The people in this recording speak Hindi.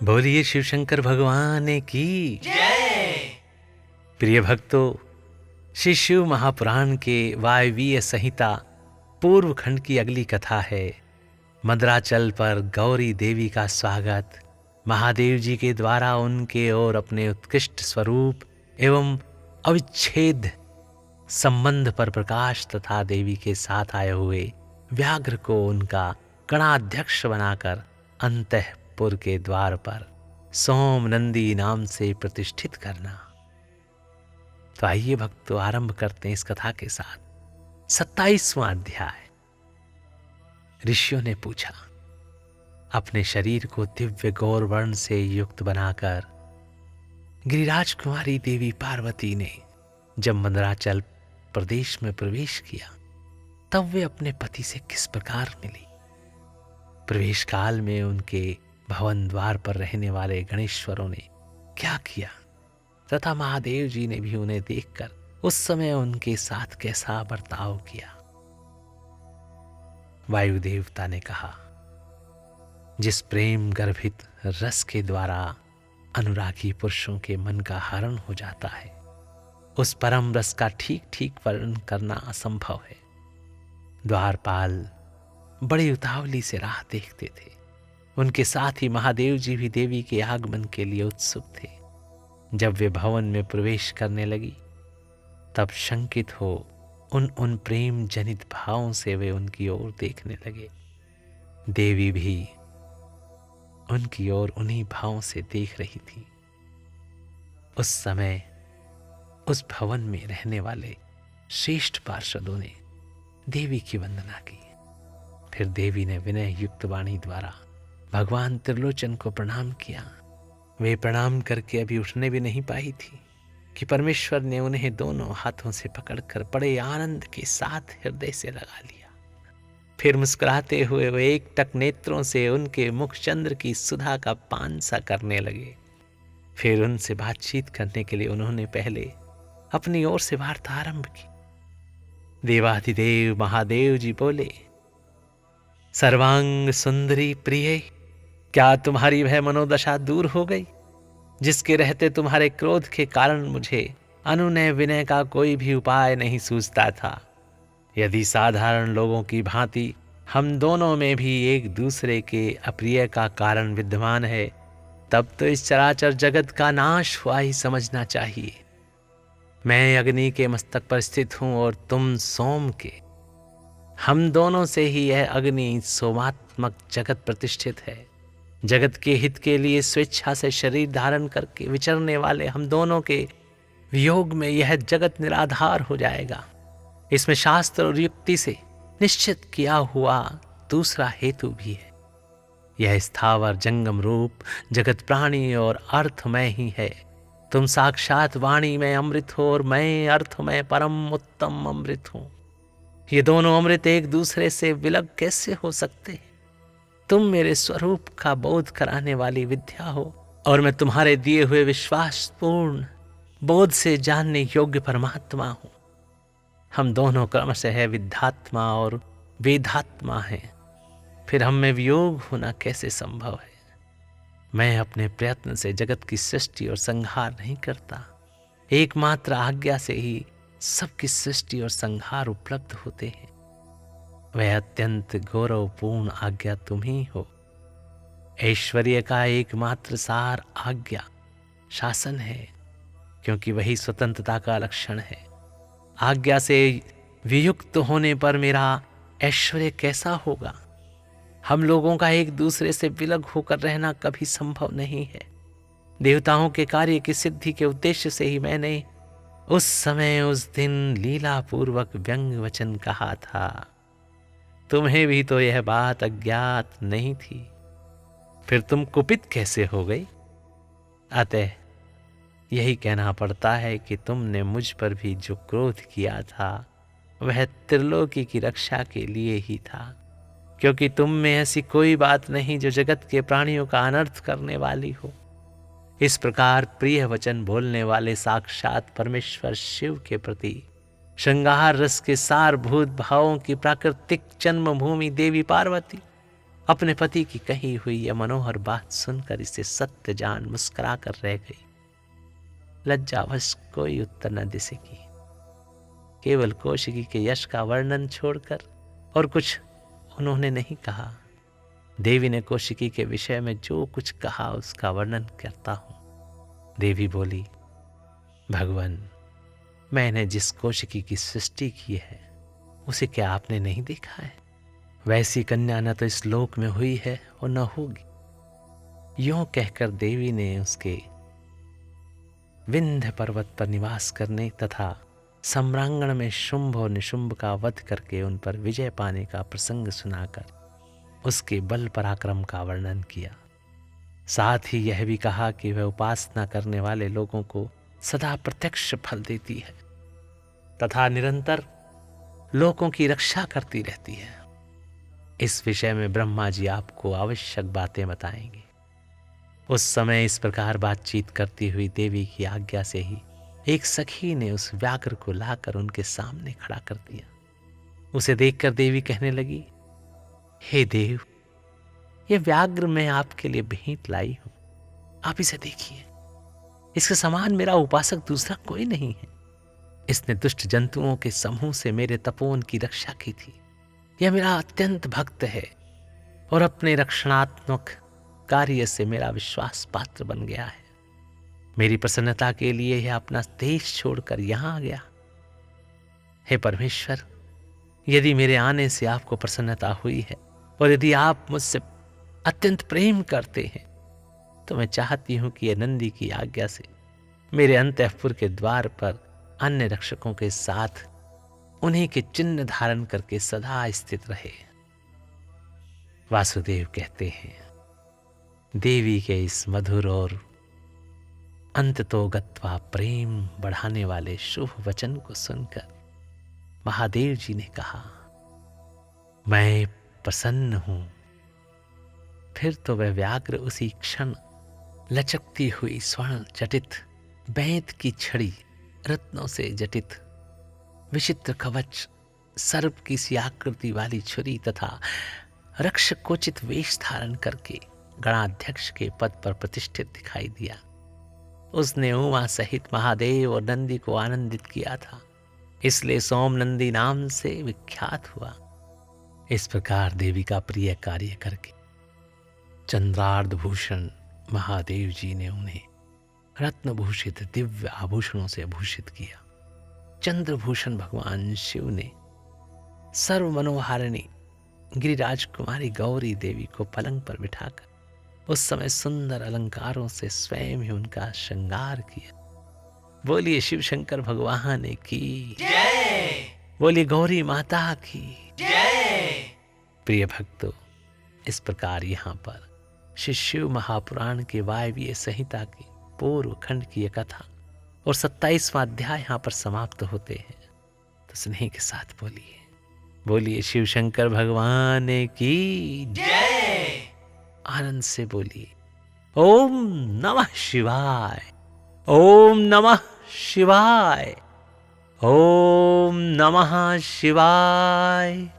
बोलिए शिव शंकर भगवान की जय। प्रिय भक्तों, श्री शिव महापुराण के वायवीय संहिता पूर्व खंड की अगली कथा है। मंदराचल पर गौरी देवी का स्वागत, महादेव जी के द्वारा उनके और अपने उत्कृष्ट स्वरूप एवं अविच्छेद संबंध पर प्रकाश तथा देवी के साथ आए हुए व्याघ्र को उनका गणाध्यक्ष बनाकर अंतःपुर के द्वार पर सोम नंदी नाम से प्रतिष्ठित करना। तो आइए भक्तों, आरंभ करते हैं इस कथा के साथ। 27वां अध्याय। ऋषियों ने पूछा, अपने शरीर को दिव्य गौर वर्ण से युक्त बनाकर गिरिराज कुमारी देवी पार्वती ने जब मंदराचल प्रदेश में प्रवेश किया तब वे अपने पति से किस प्रकार मिली। प्रवेश काल में उनके भवन द्वार पर रहने वाले गणेश्वरों ने क्या किया तथा महादेव जी ने भी उन्हें देखकर उस समय उनके साथ कैसा बर्ताव किया। वायु देवता ने कहा, जिस प्रेम गर्भित रस के द्वारा अनुरागी पुरुषों के मन का हरण हो जाता है, उस परम रस का ठीक ठीक वर्णन करना असंभव है। द्वारपाल बड़ी उतावली से राह देखते थे। उनके साथ ही महादेव जी भी देवी के आगमन के लिए उत्सुक थे। जब वे भवन में प्रवेश करने लगी तब शंकित हो उन प्रेम जनित भावों से वे उनकी ओर देखने लगे। देवी भी उनकी ओर उन्हीं भावों से देख रही थी। उस समय उस भवन में रहने वाले श्रेष्ठ पार्षदों ने देवी की वंदना की। फिर देवी ने विनय युक्त वाणी द्वारा भगवान त्रिलोचन को प्रणाम किया। वे प्रणाम करके अभी उठने भी नहीं पाई थी कि परमेश्वर ने उन्हें दोनों हाथों से पकड़कर बड़े आनंद के साथ हृदय से लगा लिया। फिर मुस्कुराते हुए वे एकटक नेत्रों से उनके मुख चंद्र की सुधा का पान सा करने लगे। फिर उनसे बातचीत करने के लिए उन्होंने पहले अपनी ओर से वार्ता आरंभ की। देवाधिदेव महादेव जी बोले, सर्वांग सुंदरी प्रिय, क्या तुम्हारी वह मनोदशा दूर हो गई जिसके रहते तुम्हारे क्रोध के कारण मुझे अनुनय विनय का कोई भी उपाय नहीं सूझता था। यदि साधारण लोगों की भांति हम दोनों में भी एक दूसरे के अप्रिय का कारण विद्यमान है, तब तो इस चराचर जगत का नाश हुआ ही समझना चाहिए। मैं अग्नि के मस्तक पर स्थित हूं और तुम सोम के। हम दोनों से ही यह अग्नि सोमात्मक जगत प्रतिष्ठित है। जगत के हित के लिए स्वेच्छा से शरीर धारण करके विचरने वाले हम दोनों के वियोग में यह जगत निराधार हो जाएगा। इसमें शास्त्र और युक्ति से निश्चित किया हुआ दूसरा हेतु भी है। यह स्थावर जंगम रूप जगत प्राणी और अर्थमय ही है। तुम साक्षात वाणी में अमृत हो और मैं अर्थ में परम उत्तम अमृत हूं। ये दोनों अमृत एक दूसरे से विलग कैसे हो सकते हैं? तुम मेरे स्वरूप का बोध कराने वाली विद्या हो और मैं तुम्हारे दिए हुए विश्वासपूर्ण बोध से जानने योग्य परमात्मा हूं। हम दोनों क्रमशः विद्यात्मा और वेदात्मा हैं। फिर हम में वियोग होना कैसे संभव है? मैं अपने प्रयत्न से जगत की सृष्टि और संहार नहीं करता। एकमात्र आज्ञा से ही सबकी सृष्टि और संहार उपलब्ध होते हैं। वह अत्यंत गौरवपूर्ण आज्ञा तुम ही हो। ऐश्वर्य का एकमात्र सार आज्ञा शासन है, क्योंकि वही स्वतंत्रता का लक्षण है। आज्ञा से वियुक्त होने पर मेरा ऐश्वर्य कैसा होगा? हम लोगों का एक दूसरे से विलग होकर रहना कभी संभव नहीं है। देवताओं के कार्य की सिद्धि के उद्देश्य से ही मैंने उस समय उस दिन लीला पूर्वक व्यंग वचन कहा था। तुम्हें भी तो यह बात अज्ञात नहीं थी, फिर तुम कुपित कैसे हो गई? अतः यही कहना पड़ता है कि तुमने मुझ पर भी जो क्रोध किया था वह त्रिलोकी की रक्षा के लिए ही था, क्योंकि तुम में ऐसी कोई बात नहीं जो जगत के प्राणियों का अनर्थ करने वाली हो। इस प्रकार प्रिय वचन बोलने वाले साक्षात परमेश्वर शिव के प्रति श्रृंगार रस के सारभूत भावों की प्राकृतिक जन्मभूमि देवी पार्वती अपने पति की कही हुई यह मनोहर बात सुनकर इसे सत्य जान मुस्कुरा कर रह गई। लज्जावश कोई उत्तर न दे सकी। केवल कौशिकी के यश का वर्णन छोड़कर और कुछ उन्होंने नहीं कहा। देवी ने कौशिकी के विषय में जो कुछ कहा उसका वर्णन करता हूं। देवी बोली, भगवान, मैंने जिस कौशिकी की सृष्टि की है उसे क्या आपने नहीं देखा है? वैसी कन्या न तो इस लोक में हुई है और न होगी। यूं कहकर देवी ने उसके विंध्य पर्वत पर निवास करने तथा सम्रांगण में शुंभ और निशुंभ का वध करके उन पर विजय पाने का प्रसंग सुनाकर उसके बल पराक्रम का वर्णन किया। साथ ही यह भी कहा कि वह उपासना करने वाले लोगों को सदा प्रत्यक्ष फल देती है तथा निरंतर लोगों की रक्षा करती रहती है। इस विषय में ब्रह्मा जी आपको आवश्यक बातें बताएंगे। उस समय इस प्रकार बातचीत करती हुई देवी की आज्ञा से ही एक सखी ने उस व्याघ्र को लाकर उनके सामने खड़ा कर दिया। उसे देखकर देवी कहने लगी, हे देव, यह व्याघ्र मैं आपके लिए भेंट लाई हूं। आप इसे देखिए, इसके समान मेरा उपासक दूसरा कोई नहीं है। इसने दुष्ट जंतुओं के समूह से मेरे तपोवन की रक्षा की थी। यह मेरा अत्यंत भक्त है और अपने रक्षणात्मक कार्य से मेरा विश्वास पात्र बन गया है। मेरी प्रसन्नता के लिए यह अपना देश छोड़कर यहां आ गया। हे परमेश्वर, यदि मेरे आने से आपको प्रसन्नता हुई है और यदि आप मुझसे अत्यंत प्रेम करते हैं तो मैं चाहती हूं कि यह नंदी की आज्ञा से मेरे अंतःपुर के द्वार पर अन्य रक्षकों के साथ उन्हीं के चिन्ह धारण करके सदा स्थित रहे। वासुदेव कहते हैं, देवी के इस मधुर और अंततो गत्वा प्रेम बढ़ाने वाले शुभ वचन को सुनकर महादेव जी ने कहा, मैं प्रसन्न हूं। फिर तो वह व्याघ्र उसी क्षण लचकती हुई स्वर्ण जटित बैंत की छड़ी, रत्नों से जटित विचित्र कवच, सर्प की सी आकृति वाली छुरी तथा रक्षकोचित वेश धारण करके गणाध्यक्ष के पद पर प्रतिष्ठित दिखाई दिया। उसने उमा सहित महादेव और नंदी को आनंदित किया था, इसलिए सोम नंदी नाम से विख्यात हुआ। इस प्रकार देवी का प्रिय कार्य करके चंद्रार्ध भूषण महादेव जी ने उन्हें रत्नभूषित दिव्य आभूषणों से भूषित किया। चंद्रभूषण भगवान शिव ने सर्व मनोहारिणी गिरिराज कुमारी गौरी देवी को पलंग पर बिठाकर उस समय सुंदर अलंकारों से स्वयं ही उनका श्रृंगार किया। बोलिए शिव शंकर भगवान की जय, बोलिए गौरी माता की जय। प्रिय भक्तों, इस प्रकार यहाँ पर श्री शिव महापुराण के वायवीय संहिता की पूर्व खंड की यह कथा और 27वां अध्याय यहाँ पर समाप्त होते हैं। तो स्नेह के साथ बोलिए शिव शंकर भगवान की जय। आनंद से बोलिए ओम नमः शिवाय, ओम नमः शिवाय, ओम नमः शिवाय।